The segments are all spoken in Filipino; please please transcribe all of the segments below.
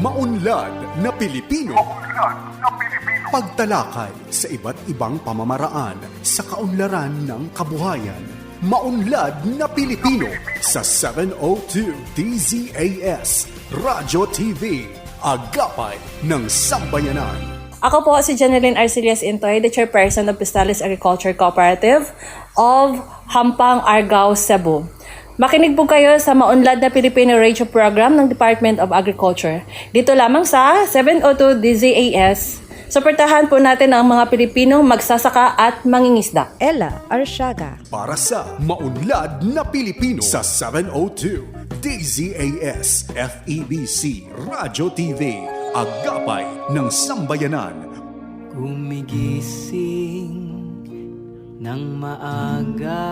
Maunlad na Pilipino. Pagtalakay sa iba't ibang pamamaraan sa kaunlaran ng kabuhayan. Maunlad na Pilipino sa 702 DZAS Radyo TV, Agapay ng Sambayanan. Ako po si Janeline Arcelias Intoy, the Chairperson of Pistales Agriculture Cooperative of Hampang, Argao, Cebu. Makinig po kayo sa Maunlad na Pilipino Radio Program ng Department of Agriculture. Dito lamang sa 702 DZAS. Suportahan po natin ang mga Pilipinong magsasaka at mangingisda. Ella Arsiaga. Para sa Maunlad na Pilipino sa 702 DZAS FEBC Radyo TV, Agapay ng Sambayanan. Gumigising ng maaga,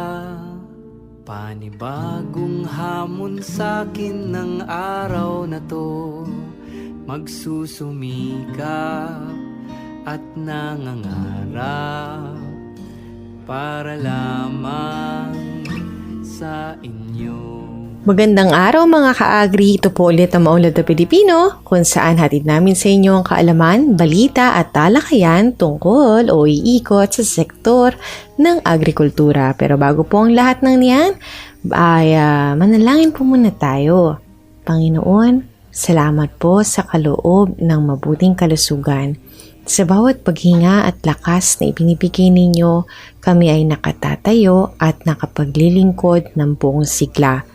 panibagong hamon sa'kin ng araw na to. Magsusumikap at nangangarap para lamang sa inyo. Magandang araw mga ka-agri, ito po ulit ang Maunlad na Pilipino kung saan hatid namin sa inyo ang kaalaman, balita at talakayan tungkol o iikot sa sektor ng agrikultura. Pero bago po ang lahat ng niyan, ay manalangin po muna tayo. Panginoon, salamat po sa kaloob ng mabuting kalusugan. Sa bawat paghinga at lakas na ibinibigay ninyo, kami ay nakatatayo at nakapaglilingkod ng buong sigla.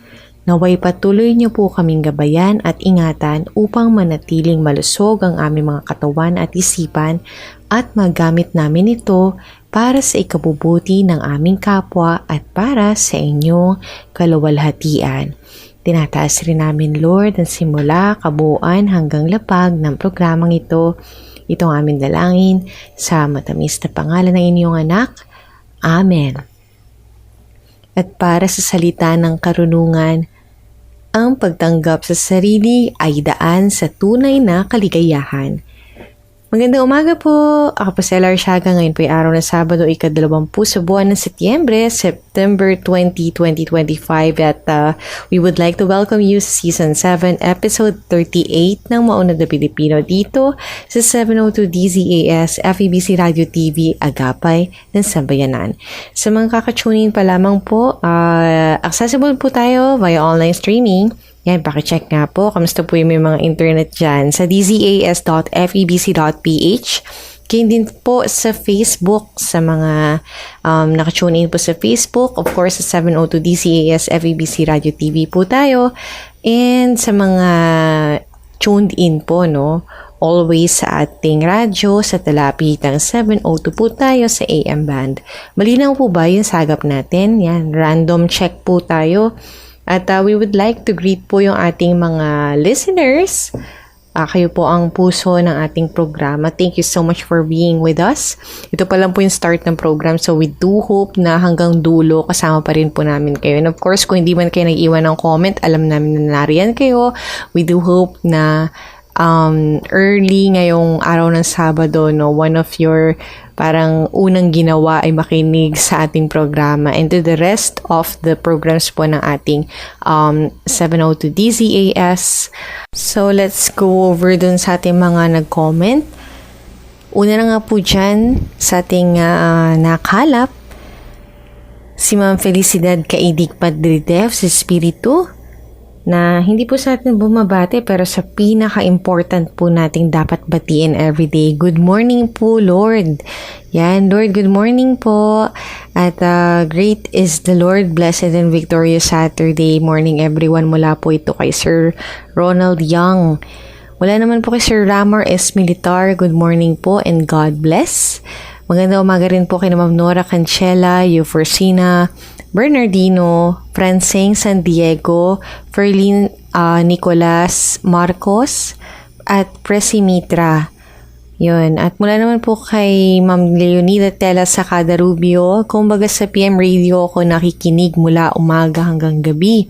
Naway patuloy niyo po kaming gabayan at ingatan upang manatiling malusog ang aming mga katawan at isipan at magamit namin ito para sa ikabubuti ng aming kapwa at para sa inyong kaluwalhatian. Tinataas rin namin, Lord, ang simula, kabuuan hanggang lapag ng programang ito. Ito ang aming dalangin sa matamis na pangalan ng inyong anak. Amen. At para sa salita ng karunungan, ang pagtanggap sa sarili ay daan sa tunay na kaligayahan. Magandang umaga po. Ako po si Ella Arsiaga. Ngayon po ay araw ng Sabado, ika-20 sa buwan ng Setyembre, September 20, 2025. At we would like to welcome you sa Season 7, Episode 38 ng Maunlad na Pilipino dito sa 702 DZAS FEBC Radio TV, Agapay ng Sambayanan. Sa mga kakatunin pa lamang po, accessible po tayo via online streaming. Yan, pakicheck nga po. Kamusta po yung may mga internet dyan sa dzas.febc.ph. Kaya din po sa Facebook, sa mga nakatune in po sa Facebook. Of course, sa 702 DZAS FEBC Radio TV po tayo. And sa mga tuned in po, no? Always sa ating radyo, sa talapitang 702 po tayo sa AM band. Malinaw po ba yung sagap natin? Yan, random check po tayo. At we would like to greet po yung ating mga listeners. Kayo po ang puso ng ating programa. Thank you so much for being with us. Ito pa lang po yung start ng program. So we do hope na hanggang dulo kasama pa rin po namin kayo. And of course, kung hindi man kayo nag-iwan ng comment, alam namin na nariyan kayo. We do hope na early ngayong araw ng Sabado, no, one of your parang unang ginawa ay makinig sa ating programa, and to the rest of the programs po ng ating 702 DZAS. So let's go over dun sa ating mga nag-comment. Una na nga po dyan sa ating nakalap, si Ma'am Felicidad Kaidig Padridev sa Espiritu, na hindi po sa atin bumabate pero sa pinaka-important po nating dapat batiin everyday. Good morning po, Lord. Yan, Lord, good morning po. At great is the Lord, blessed and victorious Saturday morning everyone. Mula po ito kay Sir Ronald Young. Wala naman po kay Sir Ramor S. Militar. Good morning po and God bless. Maganda umaga rin po kay Ma'am Nora Cancela, Euforsina Bernardino, Franceng San Diego, Ferlin Nicolas Marcos, at Presi Mitra. Yun. At mula naman po kay Ma'am Leonida Tela Sacada Rubio, kumbaga sa PM Radio ako nakikinig mula umaga hanggang gabi.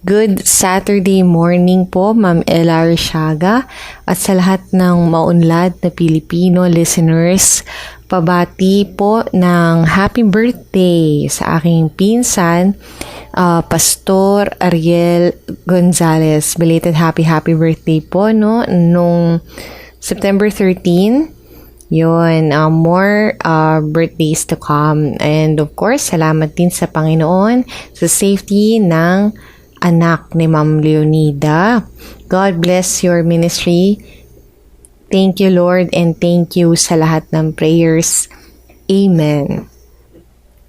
Good Saturday morning po, Ma'am Ella Arsiaga, at sa lahat ng maunlad na Pilipino listeners, pabati po ng happy birthday sa aking pinsan, Pastor Ariel Gonzalez. Belated happy birthday po, no? Nung September 13, yun, more birthdays to come. And of course, salamat din sa Panginoon sa safety ng anak ni Ma'am Leonida. God bless your ministry. Thank you, Lord, and thank you sa lahat ng prayers. Amen.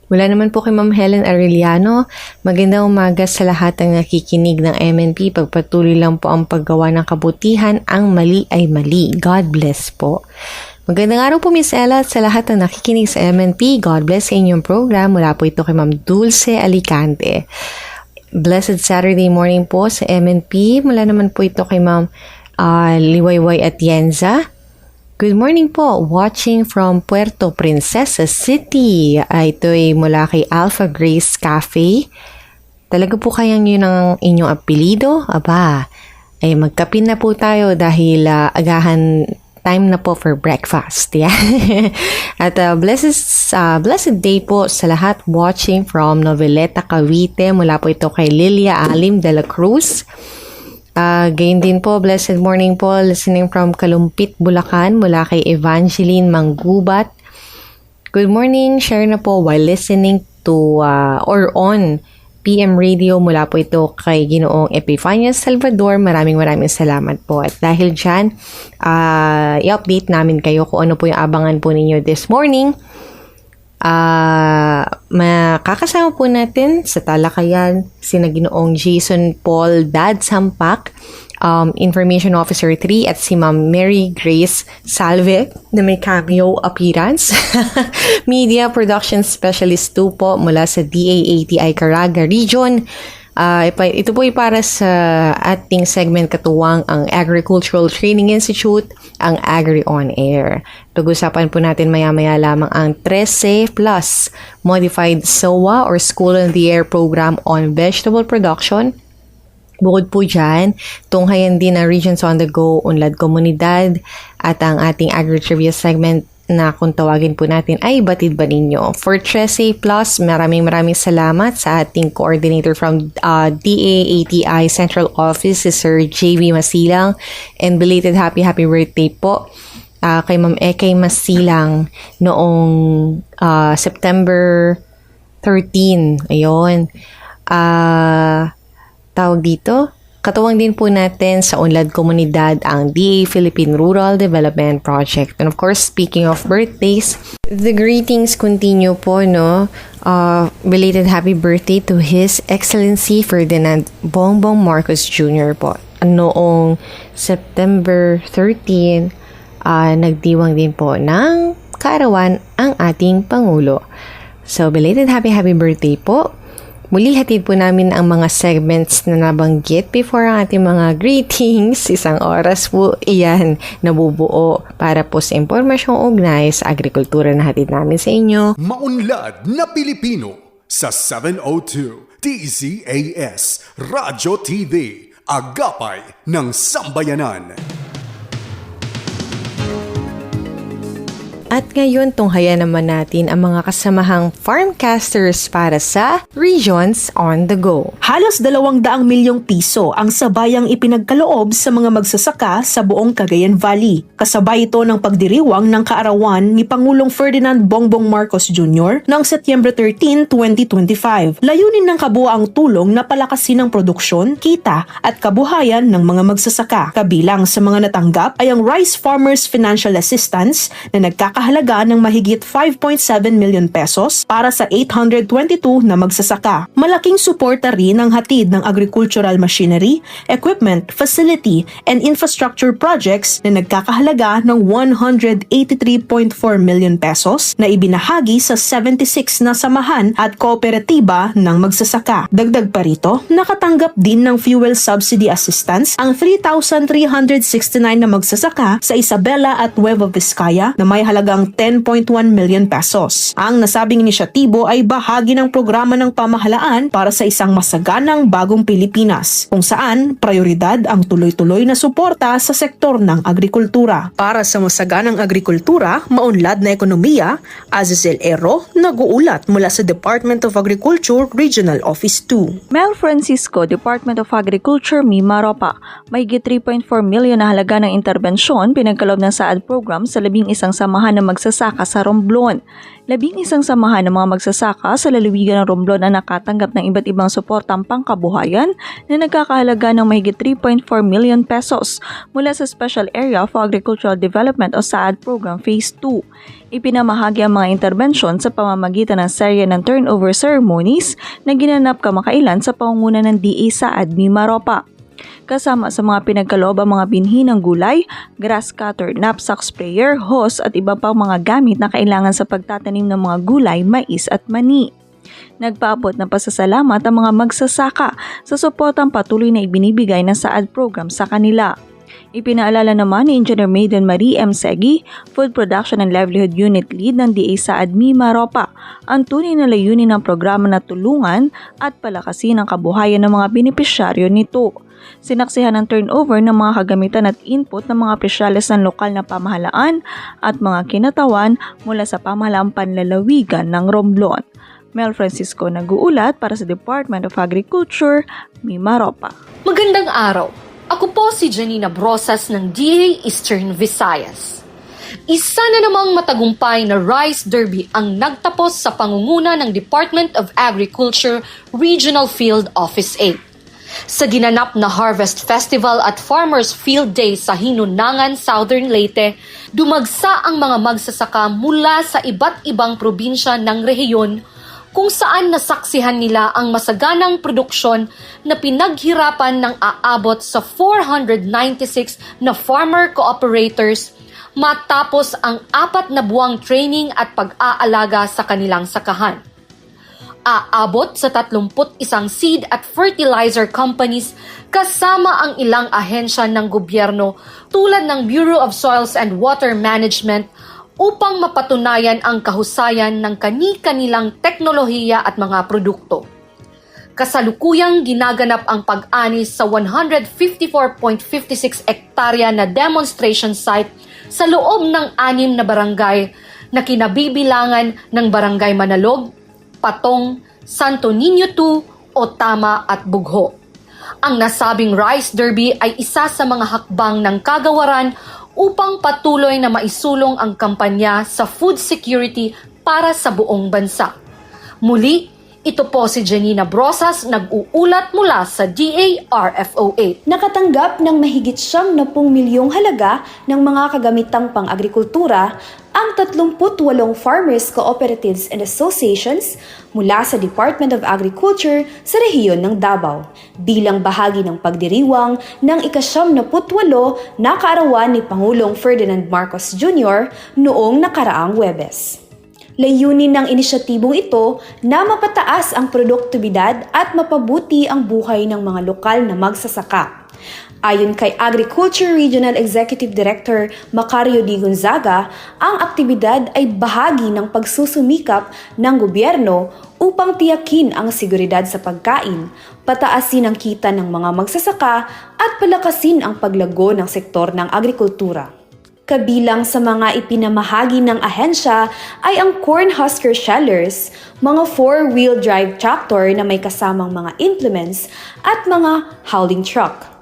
Wala naman po kay Ma'am Helen Arellano. Magandang umaga sa lahat ng nakikinig ng MNP. Pagpatuloy lang po ang paggawa ng kabutihan. Ang mali ay mali. God bless po. Magandang araw po, Miss Ella, at sa lahat ng nakikinig sa MNP. God bless sa inyong program. Mula po ito kay Ma'am Dulce Alicante. Blessed Saturday morning po sa MNP. Mula naman po ito kay Ma'am Liwayway Atienza. Good morning po. Watching from Puerto Princesa City. Ito ay mula kay Alpha Grace Cafe. Talaga po kayang yun ang inyong apelido? Aba, ay magkape na po tayo dahil agahan time na po for breakfast. Yeah. At blessed day po sa lahat watching from Noveleta, Cavite. Mula po ito kay Lilia Alim de la Cruz. Gayon din po, blessed morning po, listening from Kalumpit, Bulacan. Mula kay Evangeline Manggubat. Good morning, share na po while listening to or on PM Radio. Mula po ito kay Ginoong Epifanias Salvador. Maraming salamat po. At dahil dyan, i-update namin kayo kung ano po yung abangan po ninyo this morning. Makakasama po natin sa talakayan sina Ginoong Jason Paul Dad Sampak, Information Officer 3, at si Ma'am Mary Grace Salve na may cameo appearance. Media Production Specialist 2 po mula sa DAATI Caraga Region. Ito po ay para sa ating segment katuwang ang Agricultural Training Institute, ang Agri On Air. Pag-usapan po natin maya-maya lamang ang 13 Plus Modified SOA or School on the Air Program on Vegetable Production. Bukod po dyan, tunghayan din ang Regions on the Go, Unlad Komunidad, at ang ating Agri-Trivia segment na kung tawagin po natin ay Batid Ba Ninyo. For 13 Plus, maraming salamat sa ating coordinator from DAATI Central Office, si Sir JV Masilang, and belated happy birthday po kay Ma'am Ekay Masilang noong September 13. Ayun. Tawag dito, katuwang din po natin sa Unlad Komunidad ang DA Philippine Rural Development Project. And of course, speaking of birthdays, the greetings continue po, no? Belated happy birthday to His Excellency Ferdinand Bongbong Marcos Jr. po. Noong September 13, nagdiwang din po ng kaarawan ang ating Pangulo. So, belated happy birthday po. Muli hatid po namin ang mga segments na nabanggit before ang ating mga greetings. 1 oras po iyan nabubuo para po sa impormasyong ugnay sa agrikultura na hatid namin sa inyo. Maunlad na Pilipino sa 702 DZAS Radyo TV, Agapay ng Sambayanan. At ngayon, tunghayan naman natin ang mga kasamahang farmcasters para sa Regions on the Go. Halos 200 milyong piso ang sabayang ipinagkaloob sa mga magsasaka sa buong Cagayan Valley. Kasabay ito ng pagdiriwang ng kaarawan ni Pangulong Ferdinand Bongbong Marcos Jr. noong Setyembre 13, 2025. Layunin ng kabuoang tulong na palakasin ang produksyon, kita at kabuhayan ng mga magsasaka. Kabilang sa mga natanggap ay ang Rice Farmers Financial Assistance na nagkakahalaga ng mahigit 5.7 million pesos para sa 822 na magsasaka. Malaking suporta rin ang hatid ng agricultural machinery, equipment, facility, and infrastructure projects na nagkakahalaga ng 183.4 million pesos na ibinahagi sa 76 na samahan at kooperatiba ng magsasaka. Dagdag pa rito, nakatanggap din ng fuel subsidy assistance ang 3,369 na magsasaka sa Isabela at Nueva Vizcaya na may halagang halagang 10.1 million pesos. Ang nasabing inisyatibo ay bahagi ng programa ng pamahalaan para sa isang masaganang bagong Pilipinas, kung saan prioridad ang tuloy-tuloy na suporta sa sektor ng agrikultura. Para sa masaganang agrikultura, maunlad na ekonomiya, Azazel Ero, nag-uulat mula sa Department of Agriculture Regional Office 2. Mel Francisco, Department of Agriculture, Mimaropa. Mahigit 3.4 million na halaga ng interbensyon pinagkaloob ng SAAD program sa 11 samahan ng magsasaka sa Romblon. 11 samahan ng mga magsasaka sa lalawigan ng Romblon na nakatanggap ng iba't ibang suportang pangkabuhayan na nagkakahalaga ng mahigit 3.4 million pesos mula sa Special Area for Agricultural Development o SAAD Program Phase 2. Ipinamahagi ang mga interbensyon sa pamamagitan ng serye ng turnover ceremonies na ginanap kamakailan sa pangunguna ng DA SAAD Mimaropa. Kasama sa mga pinagkaloob ang mga binhi ng gulay, grass cutter, knapsack sprayer, hose at iba pang mga gamit na kailangan sa pagtatanim ng mga gulay, mais at mani. Nagpaabot ng pasasalamat ang mga magsasaka sa suportang patuloy na ibinibigay ng SAAD program sa kanila. Ipinaalala naman ni Engineer Maiden Marie M. Segi, Food Production and Livelihood Unit Lead ng DA SAAD Mimaropa, ang tunay na layunin ng programa na tulungan at palakasin ang kabuhayan ng mga benepisyaryo nito. Sinaksihan ang turnover ng mga kagamitan at input ng mga opisyales ng lokal na pamahalaan at mga kinatawan mula sa pamahalaang panlalawigan ng Romblon. Mel Francisco nag-uulat para sa Department of Agriculture, Mimaropa. Magandang araw! Ako po si Janina Brosas ng DA Eastern Visayas. Isa na namang matagumpay na Rice Derby ang nagtapos sa pangunguna ng Department of Agriculture Regional Field Office 8. Sa ginanap na Harvest Festival at Farmers Field Day sa Hinunangan, Southern Leyte, dumagsa ang mga magsasaka mula sa iba't ibang probinsya ng rehiyon kung saan nasaksihan nila ang masaganang produksyon na pinaghirapan ng aabot sa 496 na farmer cooperators matapos ang 4 na buwang training at pag-aalaga sa kanilang sakahan. Aabot sa 31 seed at fertilizer companies kasama ang ilang ahensya ng gobyerno tulad ng Bureau of Soils and Water Management upang mapatunayan ang kahusayan ng kani-kanilang teknolohiya at mga produkto. Kasalukuyang ginaganap ang pag-ani sa 154.56 hektarya na demonstration site sa loob ng 6 na barangay na kinabibilangan ng Barangay Manalog, Patong, Santo Niño 2, Otama at Bugho. Ang nasabing Rice Derby ay isa sa mga hakbang ng kagawaran upang patuloy na maisulong ang kampanya sa food security para sa buong bansa. Muli, ito po si Janina Brosas nag-uulat mula sa DA-RFO8. Nakatanggap ng mahigit 70 milyong halaga ng mga kagamitang pang-agrikultura ang 38 farmers cooperatives and associations mula sa Department of Agriculture sa rehiyon ng Davao bilang bahagi ng pagdiriwang ng ika-78 na kaarawan ni Pangulong Ferdinand Marcos Jr. noong nakaraang Huwebes. Layunin ng inisyatibong ito na mapataas ang produktibidad at mapabuti ang buhay ng mga lokal na magsasaka. Ayon kay Agriculture Regional Executive Director Macario D. Gonzaga, ang aktibidad ay bahagi ng pagsusumikap ng gobyerno upang tiyakin ang seguridad sa pagkain, pataasin ang kita ng mga magsasaka at palakasin ang paglago ng sektor ng agrikultura. Kabilang sa mga ipinamahagi ng ahensya ay ang corn husker shellers, mga 4-wheel drive tractor na may kasamang mga implements at mga hauling truck.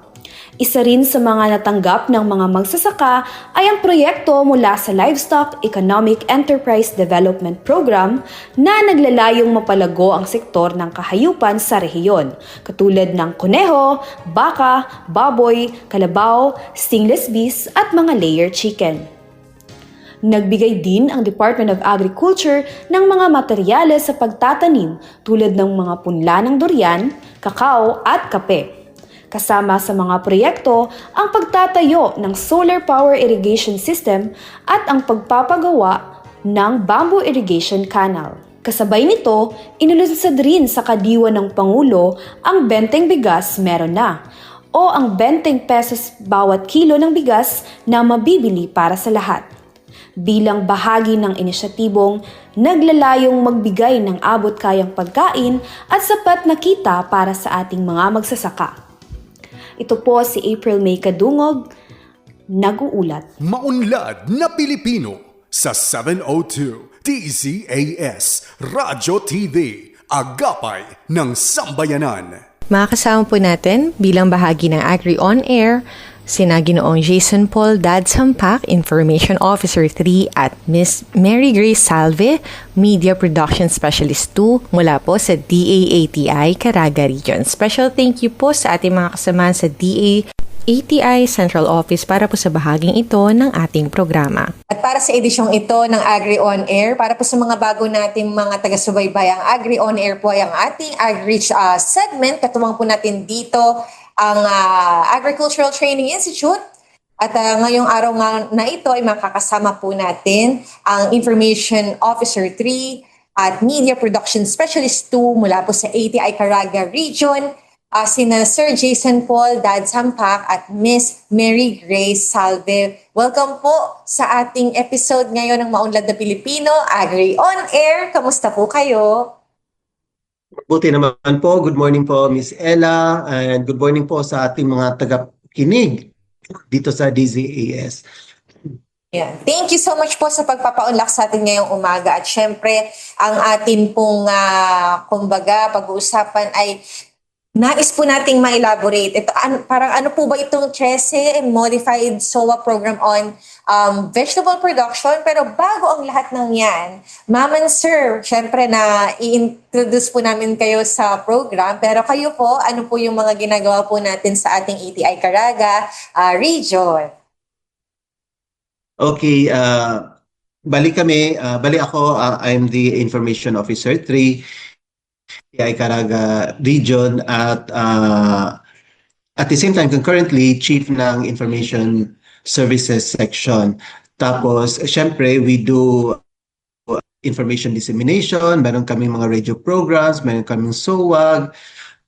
Isa rin sa mga natanggap ng mga magsasaka ay ang proyekto mula sa Livestock Economic Enterprise Development Program na naglalayong mapalago ang sektor ng kahayupan sa rehiyon, katulad ng kuneho, baka, baboy, kalabaw, stingless bees at mga layer chicken. Nagbigay din ang Department of Agriculture ng mga materyales sa pagtatanim tulad ng mga punla ng durian, kakao at kape. Kasama sa mga proyekto ang pagtatayo ng solar power irrigation system at ang pagpapagawa ng bamboo irrigation canal. Kasabay nito, inulunsad rin sa kadiwa ng Pangulo ang benteng bigas meron na o ang 20 pesos bawat kilo ng bigas na mabibili para sa lahat. bilang bahagi ng inisyatibong naglalayong magbigay ng abot-kayang pagkain at sapat na kita para sa ating mga magsasaka. Ito po si April May Kadungog, nag-uulat. Maunlad na Pilipino sa 702 DZAS Radyo TV, Agapay ng Sambayanan. Makakasama po natin bilang bahagi ng Agri On Air, sina Ginoong Jason Paul Dadsampak, Information Officer 3 at Miss Mary Grace Salve, Media Production Specialist 2 mula po sa DAATI Caraga Region. Special thank you po sa ating mga kasamahan sa DAATI Central Office para po sa bahaging ito ng ating programa. At para sa edisyong ito ng Agri On Air, para po sa mga bago nating mga taga-subaybay, ang Agri On Air po ay ang ating Agri segment. Katuwang po natin dito ang Agricultural Training Institute. At ngayong araw nga na ito ay makakasama po natin ang Information Officer 3 at Media Production Specialist 2 mula po sa ATI Caraga Region. Sina Sir Jason Paul Dadsampak at Miss Mary Grace Salve. Welcome po sa ating episode ngayon ng Maunlad na Pilipino, Agri On Air. Kamusta po kayo? Buti naman po. Good morning po, Miss Ella, and good morning po sa ating mga tagakinig dito sa DZAS. Yeah. Thank you so much po sa pagpapaunlak sa atin ngayong umaga. At syempre, ang atin pong kumbaga pag-uusapan ay nais po nating ma-elaborate. Ito, parang ano po ba itong 13 Modified SOA Program on Vegetable Production? Pero bago ang lahat ng yan, Ma'am and Sir, syempre na i-introduce po namin kayo sa program. Pero kayo po, ano po yung mga ginagawa po natin sa ating ATI Caraga region? Okay, bali ako, I'm the Information Officer 3, ATI Caraga Region at the same time concurrently Chief ng Information Services Section. Tapos syempre we do information dissemination, meron kaming mga radio programs, meron kaming SOAG,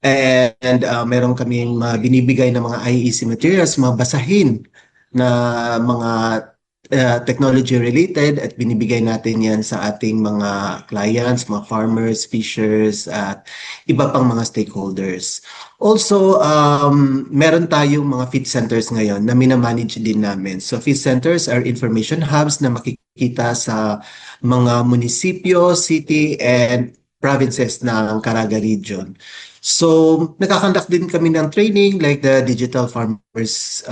and meron kaming mga binibigay na mga IEC materials, mga basahin na mga technology related at binibigay natin yan sa ating mga clients, mga farmers, fishers, at iba pang mga stakeholders. Also, meron tayong mga feed centers ngayon na minamanage din namin. So feed centers are information hubs na makikita sa mga munisipyo, city, and provinces ng Caraga Region. So, nakakandak din kami ng training like the digital farmers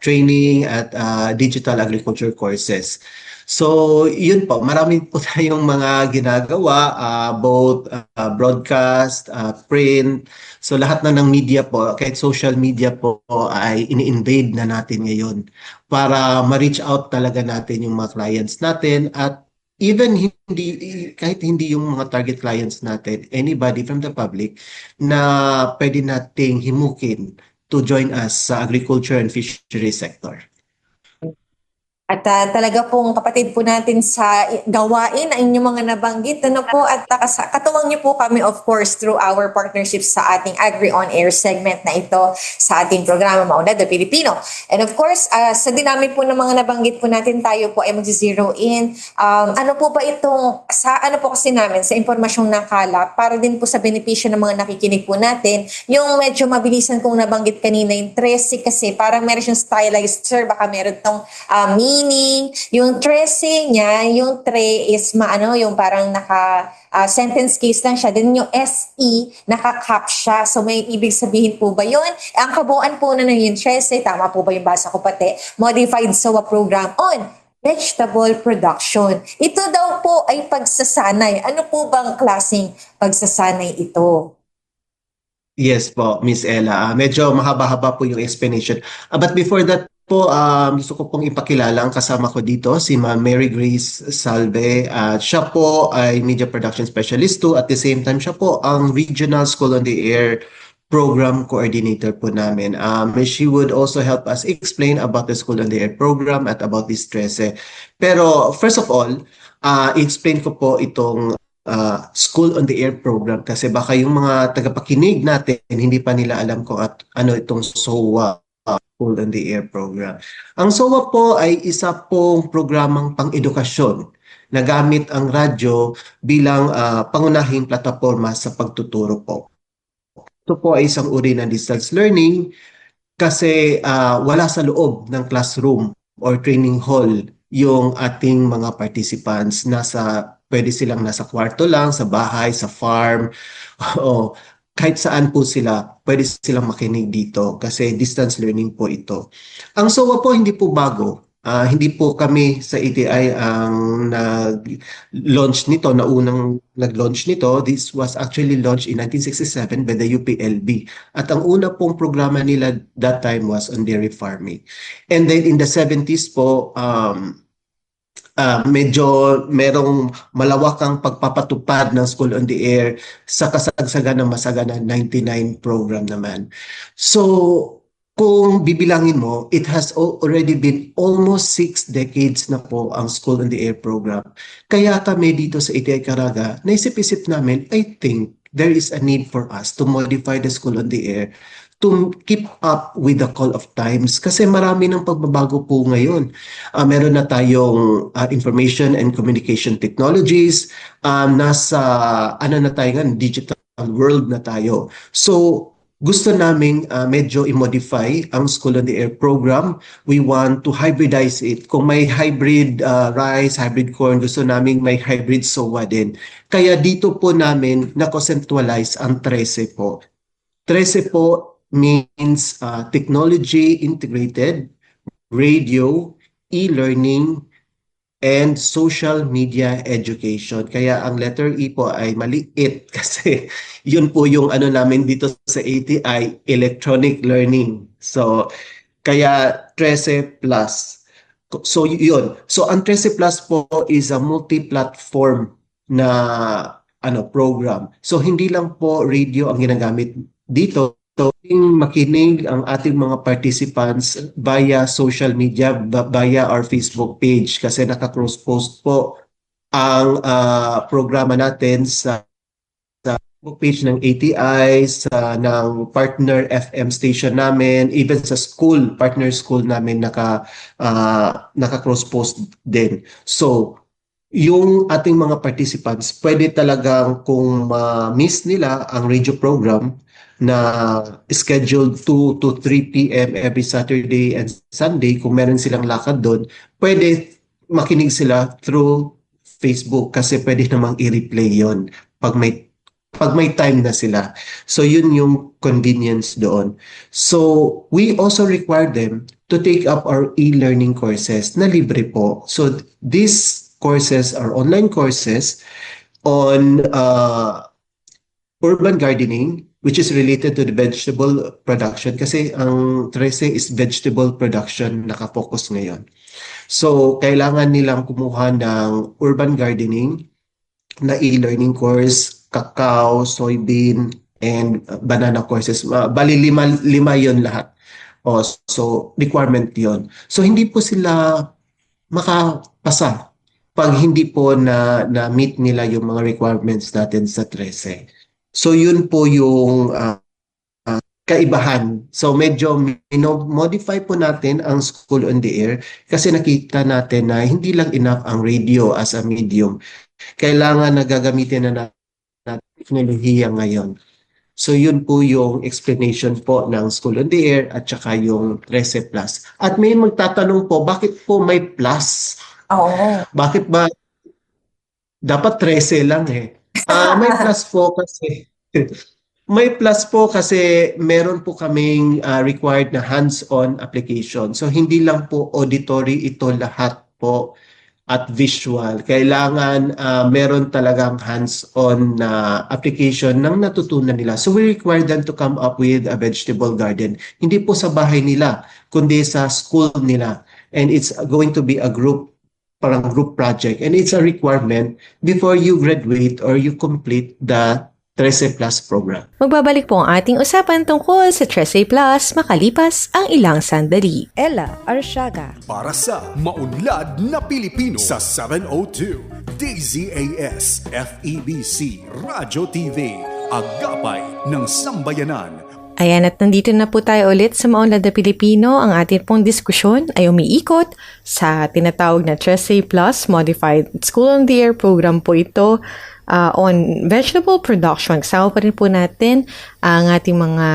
training at digital agriculture courses. So, yun po. Marami po tayong mga ginagawa, both broadcast, print. So, lahat na ng media po, kahit social media po ay ini-invade na natin ngayon para ma-reach out talaga natin yung mga clients natin at even kahit hindi yung mga target clients natin, anybody from the public na pwede nating himukin to join us sa agriculture and fishery sector. At talaga pong kapatid po natin sa gawain ang inyong mga nabanggit. Ano po, at katuwang niyo po kami of course through our partnerships sa ating Agri On Air segment na ito sa ating programa Maunlad na Pilipino. And of course, sa dinami po ng mga nabanggit po natin, tayo po ay mag-zero in. Ano po ba itong, ano po kasi namin, sa impormasyong nakalap, para din po sa benepisyo ng mga nakikinig po natin, yung medyo mabilisan kong nabanggit kanina, yung 13 kasi parang meron siyang stylized, sir, baka meron tong meaning, yung tracing niya, yung tray is yung parang naka sentence case lang siya. Then yung SE, naka-cap siya. So may ibig sabihin po ba yun? Ang kabuuan po na yung 13, tama po ba yung basa ko pati? Modified SOA Program on Vegetable Production. Ito daw po ay pagsasanay. Ano po bang klaseng pagsasanay ito? Yes po, Miss Ella. Medyo mahaba-haba po yung explanation. But before that po, gusto ko pong ipakilala ang kasama ko dito, si Ma'am Mary Grace Salve. Siya po ay Media Production Specialist 2. At the same time, siya po ang Regional School on the Air Program Coordinator po namin. She would also help us explain about the School on the Air program at about this 13. Pero first of all, i-explain ko po itong School on the Air program kasi baka yung mga tagapakinig natin hindi pa nila alam kung ano itong SOA School on the Air program. Ang SOA po ay isa pong programang pang-edukasyon na gamit ang radyo bilang pangunahing plataforma sa pagtuturo po. Ito po ay isang uri ng distance learning kasi wala sa loob ng classroom or training hall yung ating mga participants. Pwede silang nasa kwarto lang, sa bahay, sa farm, o kahit saan po sila, pwede silang makinig dito kasi distance learning po ito. Ang SOA po hindi po bago. Hindi po kami sa ATI ang nag-launch nito, unang nag-launch nito. This was actually launched in 1967 by the UPLB. At ang una pong programa nila that time was on dairy farming. And then in the 70s po, medyo merong malawakang pagpapatupad ng School on the Air sa kasagsagan ng Masagana 99 program naman. So, kung bibilangin mo, it has already been almost 6 decades na po ang School on the Air program. Kaya kami dito sa ATI Caraga, naisip-isip namin, I think there is a need for us to modify the School on the Air to keep up with the call of times kasi marami ng pagbabago po ngayon. Meron na tayong information and communication technologies, nasa na tayo nga, digital world na tayo. So gusto naming medyo i-modify ang School on the Air program. We want to hybridize it. Kung may hybrid rice, hybrid corn, gusto naming may hybrid SOA din. Kaya dito po namin na-conceptualize ang 13 po. 13 po means technology integrated, radio, e-learning, and social media education. Kaya ang letter E po ay maliit kasi yun po yung namin dito sa ATI, electronic learning. So, kaya 13 plus. So, yun. So, ang 13 plus po is a multi-platform na program. So, hindi lang po radio ang ginagamit dito. So, makinig ang ating mga participants via social media, via our Facebook page kasi naka-cross-post po ang programa natin sa Facebook page ng ATI, ng partner FM station namin, even sa school, partner school namin naka-cross-post din. So, yung ating mga participants, pwede talagang kung miss nila ang radio program, na scheduled 2 to 3 p.m. every Saturday and Sunday, kung meron silang lakad doon, pwede makinig sila through Facebook kasi pwede namang i-replay yon pag may time na sila. So yun yung convenience doon. So we also require them to take up our e-learning courses na libre po. So these courses are online courses on urban gardening, which is related to the vegetable production kasi ang 13 is vegetable production nakafocus ngayon. So, kailangan nilang kumuha ng urban gardening na e-learning course, cacao, soybean, and banana courses. Bali, lima yon lahat. So, requirement yon. So, hindi po sila makapasa pag hindi po na meet nila yung mga requirements natin sa 13. So yun po yung kaibahan. So medyo modify po natin ang School on the Air kasi nakita natin na hindi lang enough ang radio as a medium. Kailangan na gagamitin na teknolohiya ngayon. So yun po yung explanation po ng School on the Air at saka yung 13 plus. At may magtatanong po, bakit po may plus? Bakit ba dapat 13 lang eh? May plus po kasi meron po kaming required na hands-on application. So hindi lang po auditory ito lahat po at visual. Kailangan meron talagang hands-on na application ng natutunan nila. So we require them to come up with a vegetable garden. Hindi po sa bahay nila, kundi sa school nila. And it's going to be a parang group project. And it's a requirement before you graduate or you complete the 13 Plus program. Magbabalik po ang ating usapan tungkol sa 13 Plus makalipas ang ilang sandali. Ella Arshaga. Para sa maunlad na Pilipino sa 702 DZAS FEBC Radyo TV, Agapay ng Sambayanan. Ayan, at nandito na po tayo ulit sa Maunlad na Pilipino. Ang ating pong diskusyon ay umiikot sa tinatawag na 13 Plus Modified School on the Air program po ito on vegetable production. Kasama pa rin po natin ang ating mga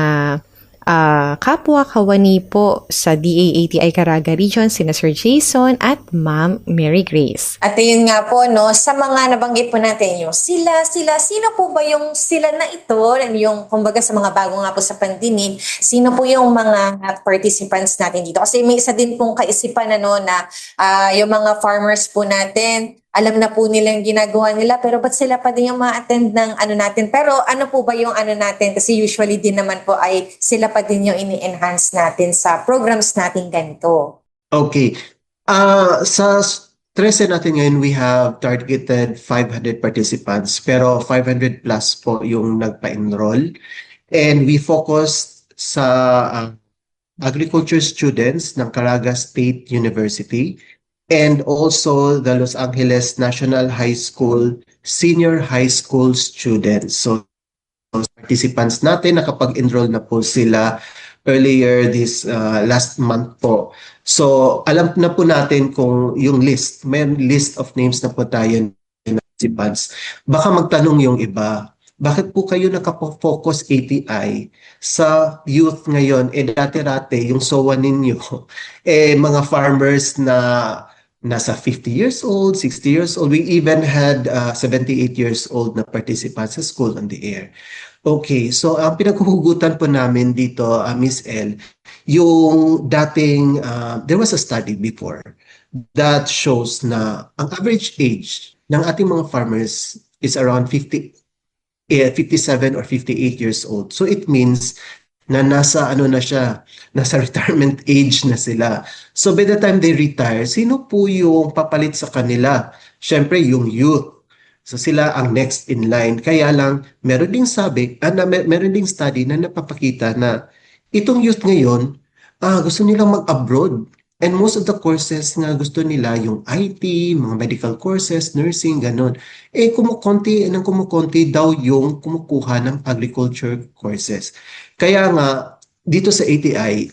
kapwa kawani po sa DAATI Caraga Region, sina Sir Jason at Ma'am Mary Grace. At yun nga po, no, sa mga nabanggit po natin, yung sino po ba yung sila na ito? Yung, kumbaga sa mga bago nga po sa pandinig, sino po yung mga participants natin dito? Kasi may isa din pong kaisipan ano, na yung mga farmers po natin, alam na po nila yung ginagawa nila, pero ba't sila pa din yung ma-attend ng ano natin? Pero ano po ba yung ano natin? Kasi usually din naman po ay sila pa din yung ini-enhance natin sa programs natin ganito. Okay. Sa 13 natin ngayon, we have targeted 500 participants, pero 500 plus po yung nagpa-enroll. And we focus sa agriculture students ng Caraga State University, and also the Los Angeles National High School senior high school students. So participants natin nakapag-enroll na po sila earlier this last month po. So alam na po natin kung yung list, may list of names na po tayo ng participants. Baka magtanong yung iba, bakit po kayo nakapofocus ATI sa youth ngayon? Dati-rate yung SOA ninyo, mga farmers na nasa 50 years old, 60 years old. We even had 78 years old na participants sa School on the Air. Okay, so ang pinaghuhugutan po namin dito, Miss El, yung dating, there was a study before that shows na ang average age ng ating mga farmers is around 57 or 58 years old. So it means na nasa nasa retirement age na sila. So by the time they retire, sino po yung papalit sa kanila? Siyempre yung youth. So sila ang next in line. Kaya lang meron ding meron ding study na napapakita na itong youth ngayon, gusto nilang mag-abroad. And most of the courses nga gusto nila yung IT, mga medical courses, nursing, ganun. Kumukonti daw yung kumukuha ng agriculture courses. Kaya nga, dito sa ATI,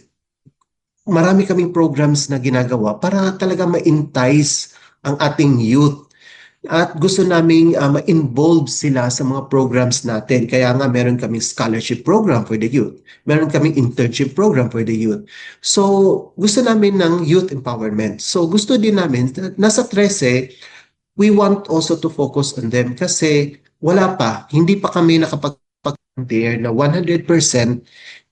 marami kaming programs na ginagawa para talaga ma-entice ang ating youth. At gusto naming ma-involve sila sa mga programs natin. Kaya nga meron kaming scholarship program for the youth. Meron kaming internship program for the youth. So gusto namin ng youth empowerment. So gusto din namin, nasa 13, we want also to focus on them kasi hindi pa kami nakapag-compare na 100%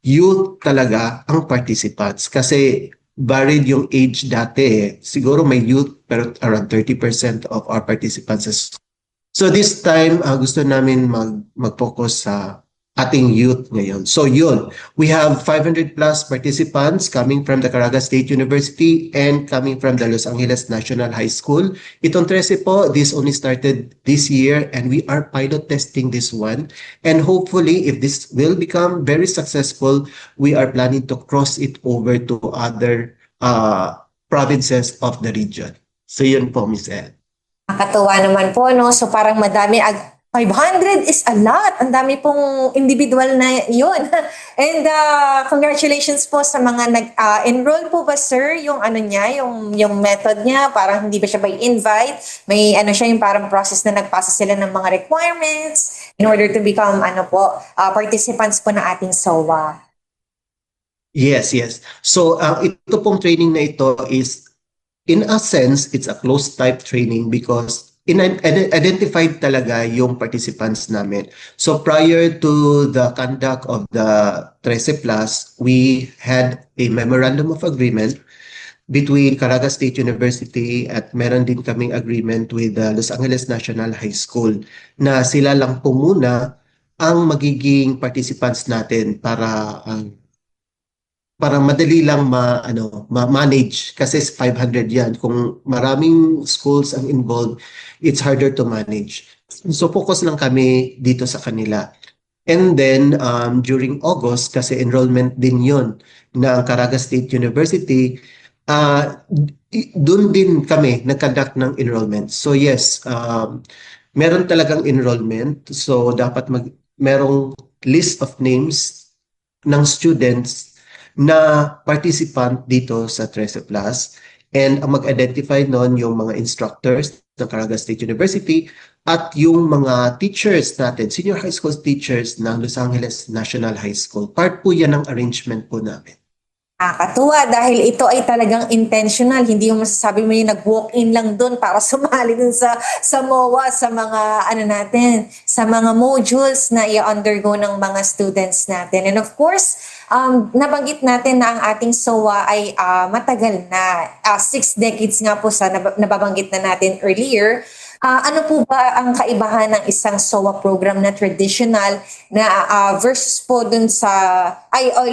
youth talaga ang participants. Kasi varied yung age dati. Siguro may youth pero around 30% of our participants. So this time, gusto namin mag-focus sa ating youth ngayon. So yun, we have 500 plus participants coming from the Caraga State University and coming from the Los Angeles National High School. Itong 13 po, this only started this year and we are pilot testing this one. And hopefully, if this will become very successful, we are planning to cross it over to other provinces of the region. So yun po, Ms. El. Nakakatuwa naman po, no? So parang madami, 500 is a lot. Ang dami pong individual na yun. And congratulations po sa mga nag-enroll po ba, sir? Yung ano niya, yung method niya, parang hindi ba siya by invite? May siya yung parang process na nagpasa sila ng mga requirements in order to become participants po na ating SOA. Yes. So ito pong training na ito is, in a sense, it's a closed type training because identified talaga yung participants namin. So prior to the conduct of the 13 Plus, we had a memorandum of agreement between Caraga State University at meron din kaming agreement with the Los Angeles National High School na sila lang po muna ang magiging participants natin para madali lang ma-manage kasi 500 yan. Kung maraming schools ang involved, it's harder to manage. So focus lang kami dito sa kanila. And then during August, kasi enrollment din yon ng Caraga State University, doon din kami nag-conduct ng enrollment. So yes, meron talagang enrollment. So dapat merong list of names ng students na participant dito sa 13 Plus. And ang mag-identify nun yung mga instructors ng Caraga State University at yung mga teachers natin, senior high school teachers ng Los Angeles National High School. Part po yan ng arrangement po namin. Nakakatuwa dahil ito ay talagang intentional. Hindi yung masasabi mo yung nag-walk-in lang doon para sumali dun sa MOA, sa mga ano natin, sa mga modules na i-undergo ng mga students natin. And of course, nabanggit natin na ang ating SOA ay matagal na. 6 decades nga po sa nababanggit na natin earlier. Ano po ba ang kaibahan ng isang SOA program na traditional na versus po dun sa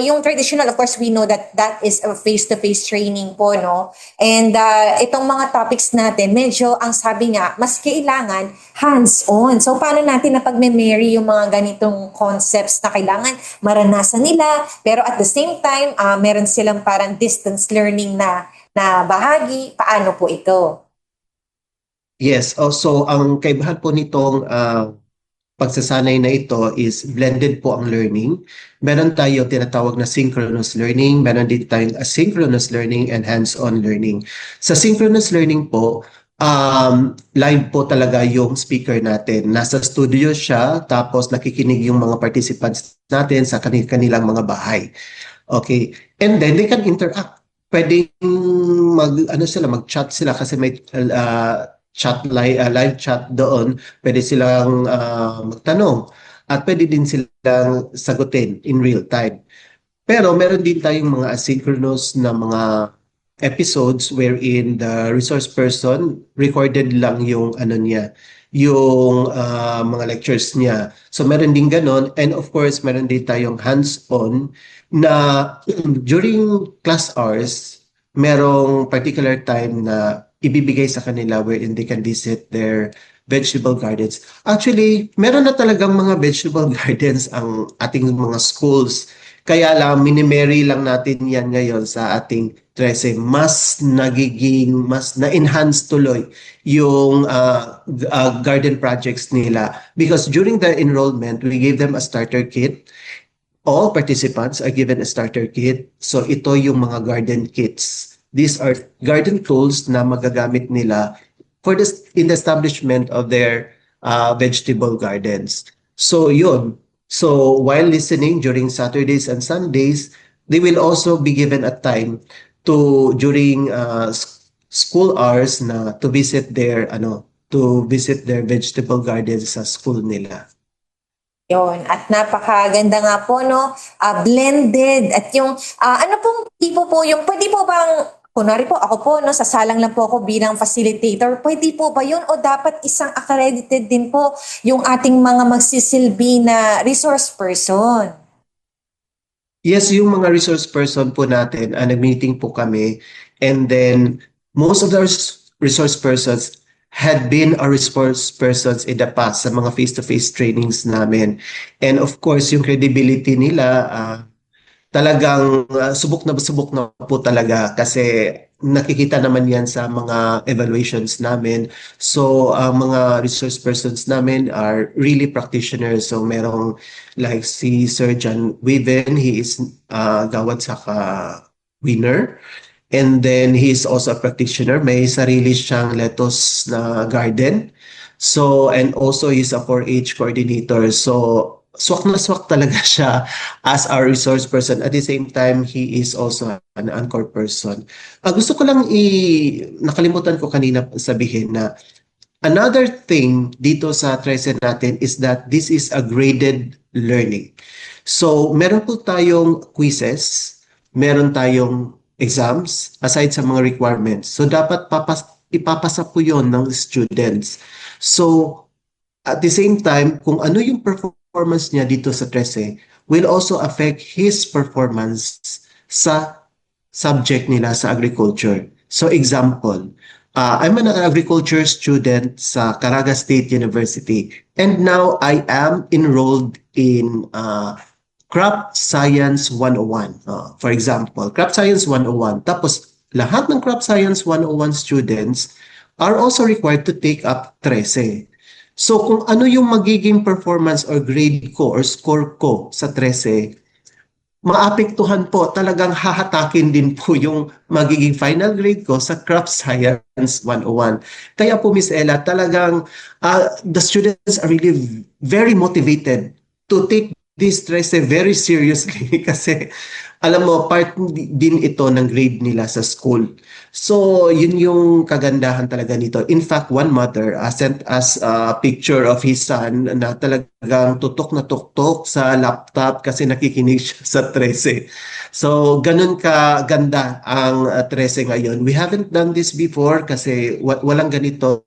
yung traditional, of course we know that is a face-to-face training po, no? And itong mga topics natin, medyo ang sabi nga, mas kailangan hands-on. So paano natin na pagme-marry yung mga ganitong concepts na kailangan maranasan nila, pero at the same time, meron silang parang distance learning na bahagi. Paano po ito? Yes, also ang kaibahan po nitong pagsasanay na ito is blended po ang learning. Meron tayo tinatawag na synchronous learning, meron din tayong asynchronous learning and hands-on learning. Sa synchronous learning po, live po talaga yung speaker natin. Nasa studio siya, tapos nakikinig yung mga participants natin sa kanilang mga bahay. Okay, and then they can interact. Pwedeng mag-chat sila kasi may live chat doon, pwede silang magtanong at pwede din silang sagutin in real time. Pero meron din tayong mga asynchronous na mga episodes wherein the resource person recorded lang yung yung mga lectures niya. So meron din ganon, and of course meron din tayong hands-on na during class hours, merong particular time na ibibigay sa kanila wherein they can visit their vegetable gardens. Actually, meron na talagang mga vegetable gardens ang ating mga schools. Kaya lang, minimarry lang natin yan ngayon sa ating 13. Mas na-enhance tuloy yung garden projects nila. Because during the enrollment, we gave them a starter kit. All participants are given a starter kit. So ito yung mga garden kits. These are garden tools na magagamit nila in the establishment of their vegetable gardens. So yun. So while listening during Saturdays and Sundays, they will also be given a time during school hours to visit their vegetable gardens sa school nila. Yon, at napakaganda nga po, no? Blended. At yung, ano pong tipo po yung, pwede po bang, kunwari po, ako po, no, sasalang lang po ako bilang facilitator, pwede po ba yun? O dapat isang accredited din po yung ating mga magsisilbi na resource person? Yes, yung mga resource person po natin, nag-meeting po kami, and then most of the resource persons had been our resource persons in the past sa mga face-to-face trainings namin. And of course, yung credibility nila, talagang subok na po talaga kasi nakikita naman yan sa mga evaluations namin. So, ang mga resource persons namin are really practitioners. So, merong like si Sir John Weaven, he is Gawad Saka winner. And then he's also a practitioner. May sarili siyang lettuce na garden. So, and also he's a 4-H coordinator. So, swak na swak talaga siya as our resource person. At the same time, he is also an anchor person. Gusto ko lang nakalimutan ko kanina sabihin na another thing dito sa Tresen natin is that this is a graded learning. So, meron po tayong quizzes, meron tayong exams aside sa mga requirements. So dapat ipapasa po yon ng students. So at the same time, kung ano yung performance niya dito sa 13 will also affect his performance sa subject nila sa agriculture. So example, I'm an agriculture student sa Caraga State University, and now I am enrolled in Crop Science 101. For example, Crop Science 101. Tapos, lahat ng Crop Science 101 students are also required to take up 13. So, kung ano yung magiging performance or grade ko or score ko sa 13, maapektuhan po, talagang hahatakin din po yung magiging final grade ko sa Craft Science 101. Kaya po, Miss Ella, talagang the students are really very motivated to take this stress very seriously kasi alam mo, part din ito ng grade nila sa school. So, yun yung kagandahan talaga nito. In fact, one mother sent us a picture of his son na talagang tutok na tuktok sa laptop kasi nakikinig siya sa 13. So, ganun ka ganda ang 13 ngayon. We haven't done this before kasi walang ganito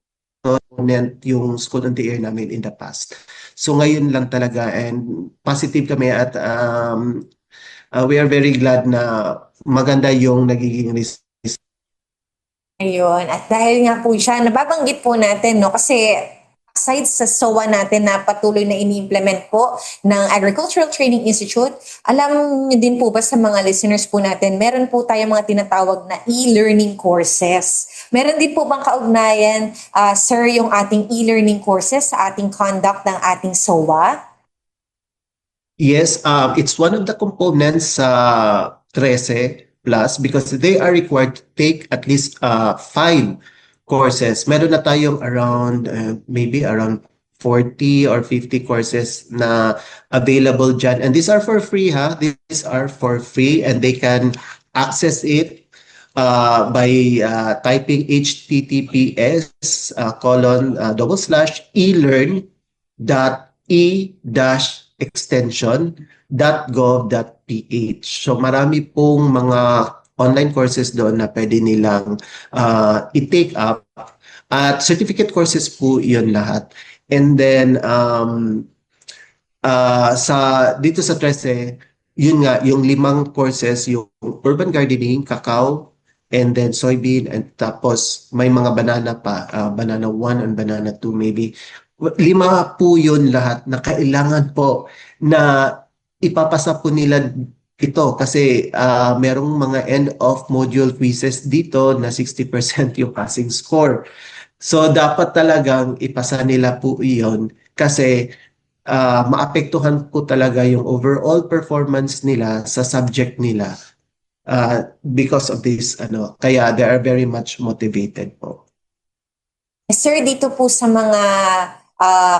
yung school on the air namin in the past. So, ngayon lang talaga and positive kami at we are very glad na maganda yung nagiging result. Ayun. At dahil nga po siya, nababanggit po natin, no? Kasi aside sa SOA natin na patuloy na ini-implement po ng Agricultural Training Institute, alam niyo din po ba sa mga listeners po natin, meron po tayong mga tinatawag na e-learning courses. Meron din po bang kaugnayan, sir, yung ating e-learning courses sa ating conduct ng ating SOA? Yes, it's one of the components sa 13 plus because they are required to take at least 5 courses. Meron na tayong around maybe around 40 or 50 courses na available dyan. And these are for free, ha? These are for free and they can access it by typing https://elearn.e-extension.gov.ph. So marami pong mga online courses doon na pwede nilang i-take up. At certificate courses po yun lahat. And then dito sa 13, yun nga, yung 5 courses, yung urban gardening, cacao, and then soybean, and tapos may mga banana pa, banana 1 and banana 2 maybe. 5 po yun lahat na kailangan po na ipapasa po nila ito kasi merong mga end of module quizzes dito na 60% yung passing score. So dapat talagang ipasa nila po iyon kasi maapektuhan po talaga yung overall performance nila sa subject nila because of this kaya they are very much motivated po. Sir, dito po sa mga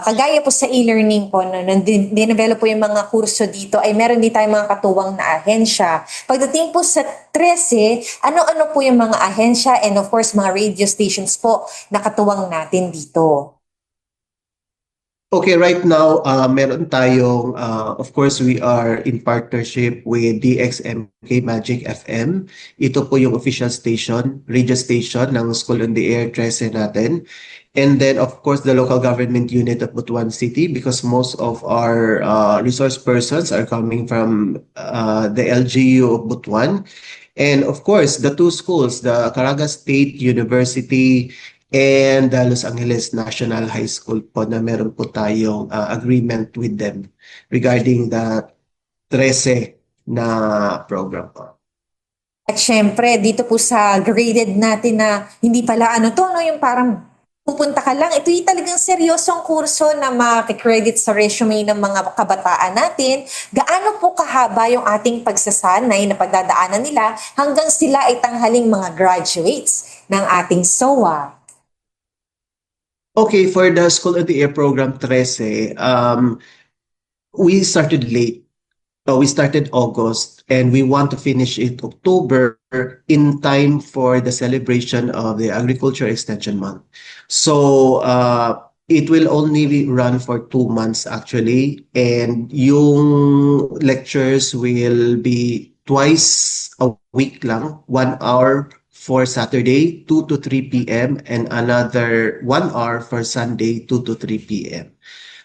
kagaya po sa e-learning po, dinevelop po yung mga kurso dito, ay meron din tayong mga katuwang na ahensya. Pagdating po sa 13, ano-ano po yung mga ahensya and of course mga radio stations po na katuwang natin dito? Okay, right now, meron tayong, of course, we are in partnership with DXMK Magic FM. Ito po yung official station, radio station ng School on the Air 13 natin. And then, of course, the local government unit of Butuan City because most of our resource persons are coming from the LGU of Butuan. And of course, the 2 schools, the Caraga State University and the Los Angeles National High School po na meron po tayong agreement with them regarding the 13 na program po. At syempre, dito po sa graded natin na hindi pala yung parang pupunta ka lang. Ito yung talagang seryosong kurso na makikredit sa resume ng mga kabataan natin. Gaano po kahaba yung ating pagsasanay na pagdadaanan nila hanggang sila ay tanghaling mga graduates ng ating SOA? Okay, for the School on the Air program 13, we started late. We started August and we want to finish it October in time for the celebration of the Agriculture Extension Month. So it will only run for 2 months actually, and yung lectures will be twice a week lang, 1 hour for Saturday, 2 to 3 p.m. and another 1 hour for Sunday, 2 to 3 p.m.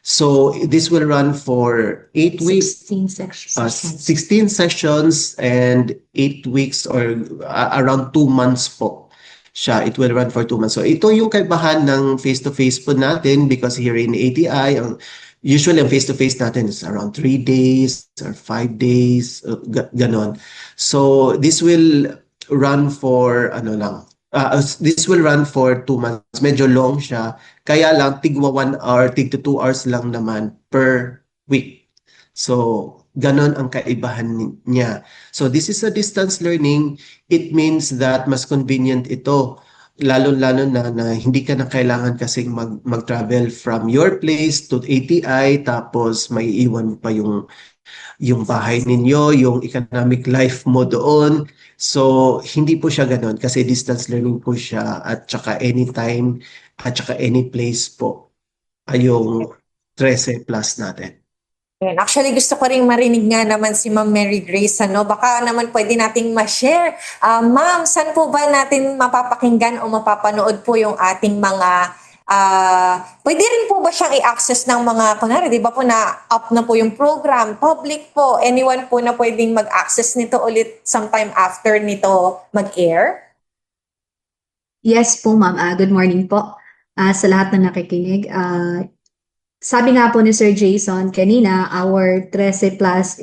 So this will run for 8 weeks. 16 sessions and 8 weeks or around 2 months po siya. It will run for 2 months. So ito yung kaibahan ng face-to-face po natin because here in ATI, usually ang face-to-face natin is around 3 days or 5 days, ganon. So this will run for this will run for 2 months. Medyo long siya. Kaya lang tigwa 1 hour, tig to 2 hours lang naman per week. So Ganon ang kaibahan niya. So this is a distance learning. It means that mas convenient ito. Lalo-lalo na hindi ka na kailangan kasing mag-travel from your place to ATI, tapos may iwan pa yung bahay ninyo, yung economic life mo doon. So, hindi po siya ganon kasi distance learning po siya at saka anytime at saka any place po ay yung 13 plus natin. Ayan. Actually, gusto ko rin marinig nga naman si Ma'am Mary Grace. Baka naman pwede nating ma-share. Ma'am, saan po ba natin mapapakinggan o mapapanood po yung ating mga... pwede rin po ba siyang i-access ng mga... Kunwari, di ba po na-up na po yung program? Public po. Anyone po na pwedeng mag-access nito ulit sometime after nito mag-air? Yes po, ma'am. Good morning po sa lahat na nakikinig. Sabi nga po ni Sir Jason kanina, our 13 Plus,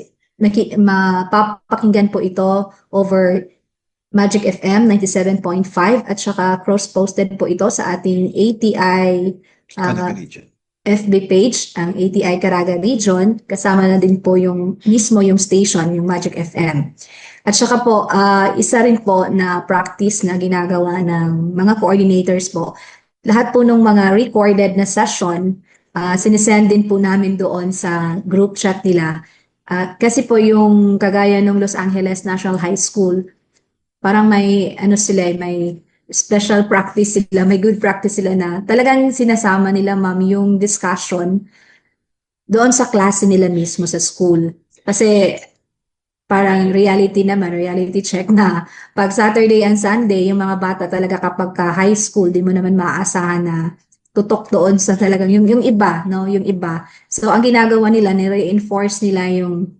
mapapakinggan po ito over Magic FM 97.5 at saka cross-posted po ito sa ating ATI FB page, ang ATI Caraga Region. Kasama na din po yung station, yung Magic FM. At saka po, isa rin po na practice na ginagawa ng mga coordinators po. Lahat po ng mga recorded na session, sinesend din po namin doon sa group chat nila. Kasi po yung kagaya ng Los Angeles National High School, parang may may special practice sila, may good practice sila na talagang sinasama nila, ma'am, yung discussion doon sa klase nila mismo sa school. Kasi parang reality check na pag Saturday and Sunday, yung mga bata talaga kapag ka high school, di mo naman maaasahan na tutok doon sa talagang yung iba, no, yung iba. So ang ginagawa nila, ni-reinforce nila yung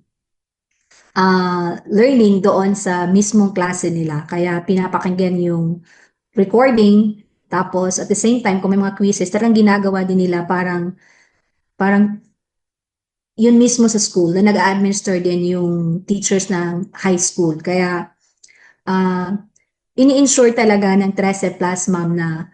learning doon sa mismong klase nila. Kaya pinapakinggan yung recording, tapos at the same time kung may mga quizzes, talagang ginagawa din nila parang yun mismo sa school na nag-administer din yung teachers ng high school. Kaya ini-ensure talaga ng 13 Plus, ma'am, na